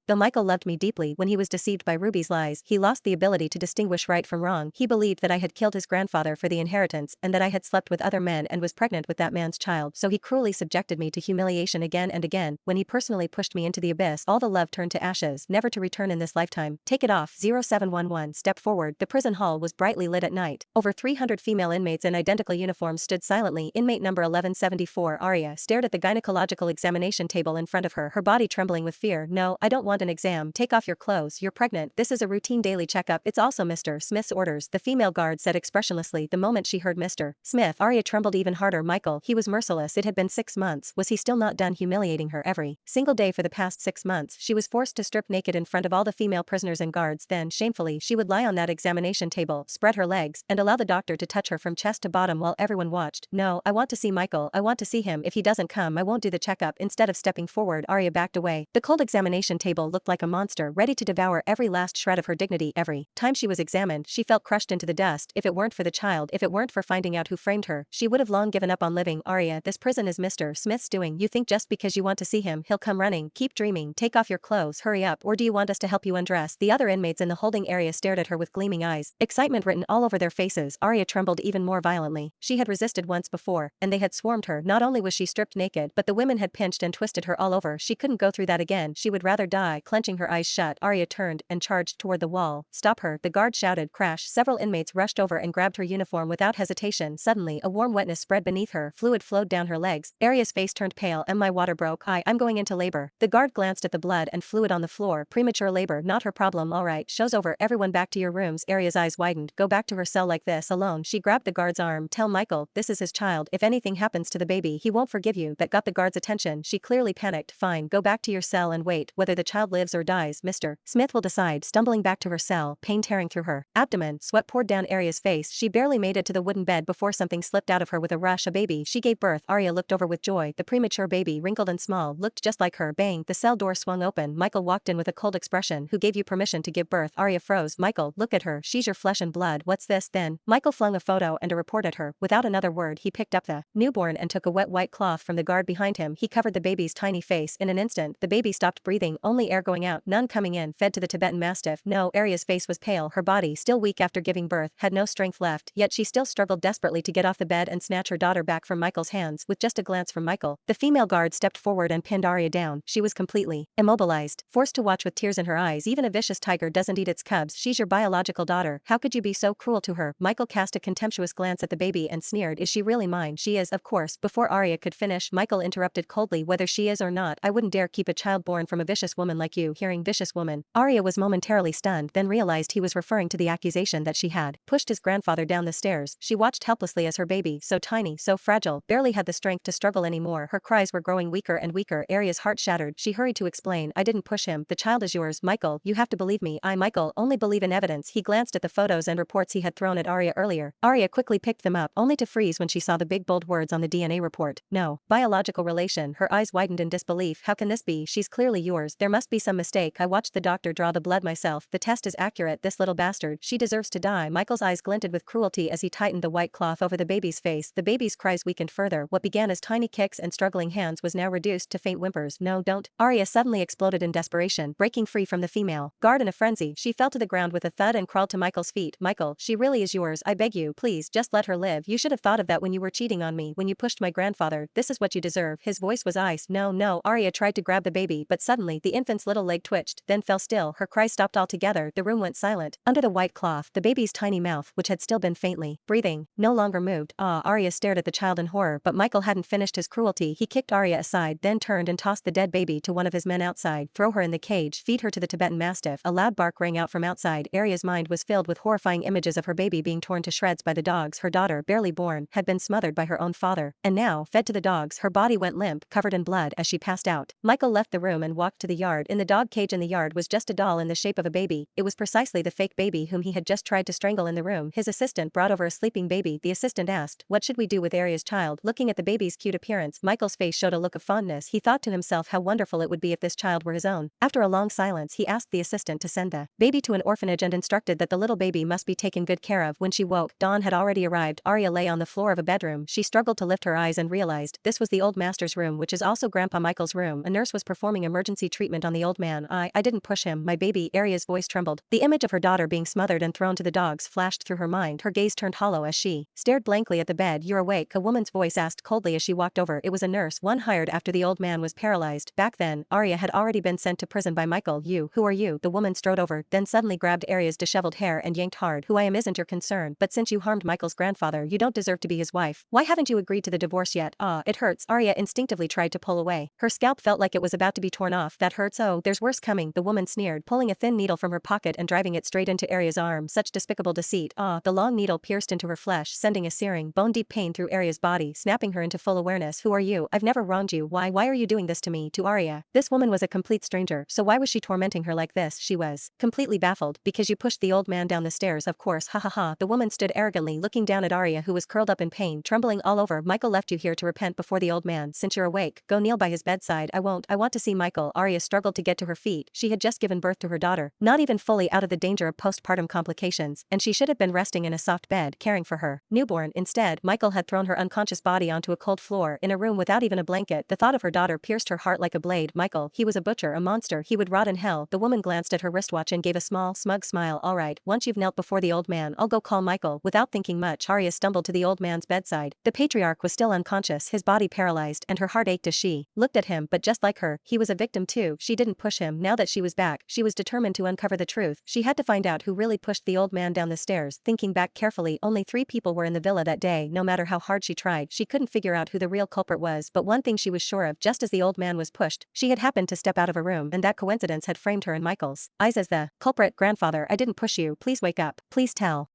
Though Michael loved me deeply, when he was deceived by Ruby's lies, he lost the ability to distinguish right from wrong. He believed that I had killed his grandfather for the inheritance and that I had slept with other men and was pregnant with that man's child, so he cruelly subjected me to humiliation again and again. When he personally pushed me into the abyss, all the love turned to ashes, never to return in this lifetime. Take it off. 0711 Step forward. The prison hall was brightly lit at night. Over 300 female inmates in identical uniforms stood silently. Inmate number 1174 Arya stared at the gynecological examination table in front of her, her body trembling with fear. No, I don't want an exam. Take off your clothes. You're pregnant. This is a routine daily checkup. It's also Mr. Smith's orders, the female guard said expressionlessly the moment she heard Mr. Smith. Arya trembled even harder. Michael, he was merciless. It had been 6 months. Was he still not done humiliating her every single day for the past 6 months? She was forced to strip naked in front of all the female prisoners and guards. Then, shamefully, she would lie on that examination table, spread her legs, and allow the doctor to touch her from chest to bottom while everyone watched. No, I want to see Michael. I want to see him. If he doesn't come, I won't do the checkup. Instead of stepping forward, Arya backed away. The cold examination table looked like a monster, ready to devour every last shred of her dignity. Every time she was examined, she felt crushed into the dust. If it weren't for the child, if it weren't for finding out who framed her, she would have long given up on living. Arya, this prison is Mr. Smith's doing. You think just because you want to see him, he'll come running? Keep dreaming. Take off your clothes. Hurry up. Or do you want us to help you undress? The other inmates in the holding area stared at her with gleaming eyes, excitement written all over their faces. Arya trembled even more violently. She had resisted once before, and they had swarmed her. Not only was she stripped naked, but the women had pinched and twisted her all over. She couldn't go through that again. She would rather die. Clenching her eyes shut, Arya turned and charged toward the wall. Stop her, the guard shouted. Crash. Several inmates rushed over and grabbed her uniform without hesitation. Suddenly, a warm wetness spread beneath her. Fluid flowed down her legs. Arya's face turned pale. And my water broke. I'm going into labor. The guard glanced at the blood and fluid on the floor. Premature labor, not her problem. All right, show's over. Everyone back to your rooms. Arya's eyes widened. Go back to her cell like this, alone. She grabbed the guard's arm. Tell Michael, this is his child. If anything happens to the baby, he won't forgive you. That got the guard's attention. She clearly panicked. Fine, go back to your cell and wait. Whether the child lives or dies, Mr. Smith will decide. Stumbling back to her cell, pain tearing through her abdomen, sweat poured down Arya's face. She barely made it to the wooden bed before something slipped out of her with a rush. A baby. She gave birth. Arya looked over with joy. The premature baby, wrinkled and small, looked just like her. Bang, the cell door swung open. Michael walked in with a cold expression. Who gave you permission to give birth? Arya froze. Michael, look at her. She's your flesh and blood. What's this then? Michael flung a photo and a report at her. Without another word, he picked up the newborn and took a wet white cloth from the guard behind him. He covered the baby's tiny face. In an instant, the baby stopped breathing, only air going out, none coming in. Fed to the Tibetan Mastiff. No, Arya's face was pale. Her body, still weak after giving birth, had no strength left, yet she still struggled desperately to get off the bed and snatch her daughter back from Michael's hands. With just a glance from Michael, the female guard stepped forward and pinned Arya down. She was completely immobilized, forced to watch with tears in her eyes. Even a vicious tiger doesn't eat its cubs. She's your biological daughter. How could you be so cruel to her? Michael cast a contemptuous glance at the baby and sneered. Is she really mine? She is, of course. Before Arya could finish, Michael interrupted coldly. Whether she is or not, I wouldn't dare keep a child born from a vicious woman like you. Hearing vicious woman, Arya was momentarily stunned, then realized he was referring to the accusation that she had pushed his grandfather down the stairs. She watched helplessly as her baby, so tiny, so fragile, barely had the strength to struggle anymore. Her cries were growing weaker and weaker. Arya's heart shattered. She hurried to explain. I didn't push him. The child is yours. Michael, you have to believe me. Michael, only believe in evidence. He glanced at the photos and reports he had thrown at Arya earlier. Arya quickly picked them up, only to freeze when she saw the big bold words on the DNA report. No. Biological relation. Her eyes widened in disbelief. How can this be? She's clearly yours. There must be some mistake. I watched the doctor draw the blood myself. The test is accurate. This little bastard. She deserves to die. Michael's eyes glinted with cruelty as he tightened the white cloth over the baby's face. The baby's cries weakened further. What began as tiny kicks and struggling hands was now reduced to faint whimpers. No, don't. Arya suddenly exploded in desperation, breaking free from the female guard in a frenzy. She fell to the ground with a thud and crawled to Michael's feet. Michael, she really is yours. I beg you, please, just let her live. You should have thought of that when you were cheating on me, when you pushed my grandfather. This is what you deserve. His voice was ice. No, no. Arya tried to grab the baby, but suddenly the infant's little leg twitched, then fell still. Her cries stopped altogether. The room went silent. Under the white cloth, the baby's tiny mouth, which had still been faintly breathing, no longer moved. Arya stared at the child in horror, but Michael hadn't finished his cruelty. He kicked Arya aside, then turned and tossed the dead baby to one of his men outside. Throw her in the cage, feed her to the Tibetan Mastiff. A loud bark rang out from outside. Arya's mind was filled with horrifying images of her baby being torn to shreds by the dogs. Her daughter, barely born, had been smothered by her own father, and now, fed to the dogs, her body went limp, covered in blood as she passed out. Michael left the room and walked to the yard. In the dog cage in the yard was just a doll in the shape of a baby. It was precisely the fake baby whom he had just tried to strangle in the room. His assistant brought over a sleeping baby. The assistant asked, what should we do with Arya's child? Looking at the baby's cute appearance, Michael's face showed a look of fondness. He thought to himself how wonderful it would be if this child were his own. After a long silence, he asked the assistant to send the baby to an orphanage and instructed that the little baby must be taken good care of. When she woke, dawn had already arrived. Arya lay on the floor of a bedroom. She struggled to lift her eyes and realized this was the old master's room, which is also Grandpa Michael's room. A nurse was performing emergency treatment on the the old man. I didn't push him, my baby. Arya's voice trembled. The image of her daughter being smothered and thrown to the dogs flashed through her mind. Her gaze turned hollow as she stared blankly at the bed. You're awake? A woman's voice asked coldly as she walked over. It was a nurse, one hired after the old man was paralyzed. Back then, Arya had already been sent to prison by Michael. Who are you? The woman strode over, then suddenly grabbed Arya's disheveled hair and yanked hard. Who I am isn't your concern, but since you harmed Michael's grandfather, you don't deserve to be his wife. Why haven't you agreed to the divorce yet? It hurts. Arya instinctively tried to pull away. Her scalp felt like it was about to be torn off. That hurts. Oh, there's worse coming, the woman sneered, pulling a thin needle from her pocket and driving it straight into Arya's arm. Such despicable deceit. The long needle pierced into her flesh, sending a searing, bone-deep pain through Arya's body, snapping her into full awareness. Who are you? I've never wronged you. Why are you doing this to me? To Arya. This woman was a complete stranger, so why was she tormenting her like this? She was completely baffled. Because you pushed the old man down the stairs, of course. Ha ha ha. The woman stood arrogantly looking down at Arya, who was curled up in pain, trembling all over. Michael left you here to repent before the old man. Since you're awake, go kneel by his bedside. I won't. I want to see Michael. Arya struggled to get to her feet. She had just given birth to her daughter, not even fully out of the danger of postpartum complications, and she should have been resting in a soft bed, caring for her newborn. Instead, Michael had thrown her unconscious body onto a cold floor in a room without even a blanket. The thought of her daughter pierced her heart like a blade. Michael, he was a butcher, a monster. He would rot in hell. The woman glanced at her wristwatch and gave a small, smug smile. All right, once you've knelt before the old man, I'll go call Michael. Without thinking much, Arya stumbled to the old man's bedside. The patriarch was still unconscious, his body paralyzed, and her heart ached as she looked at him. But just like her, he was a victim too. She didn't push him. Now that she was back, she was determined to uncover the truth. She had to find out who really pushed the old man down the stairs. Thinking back carefully, only 3 people were in the villa that day. No matter how hard she tried, she couldn't figure out who the real culprit was. But one thing she was sure of: just as the old man was pushed, she had happened to step out of a room, and that coincidence had framed her in Michael's eyes as the culprit. Grandfather, I didn't push you. Please wake up. Please tell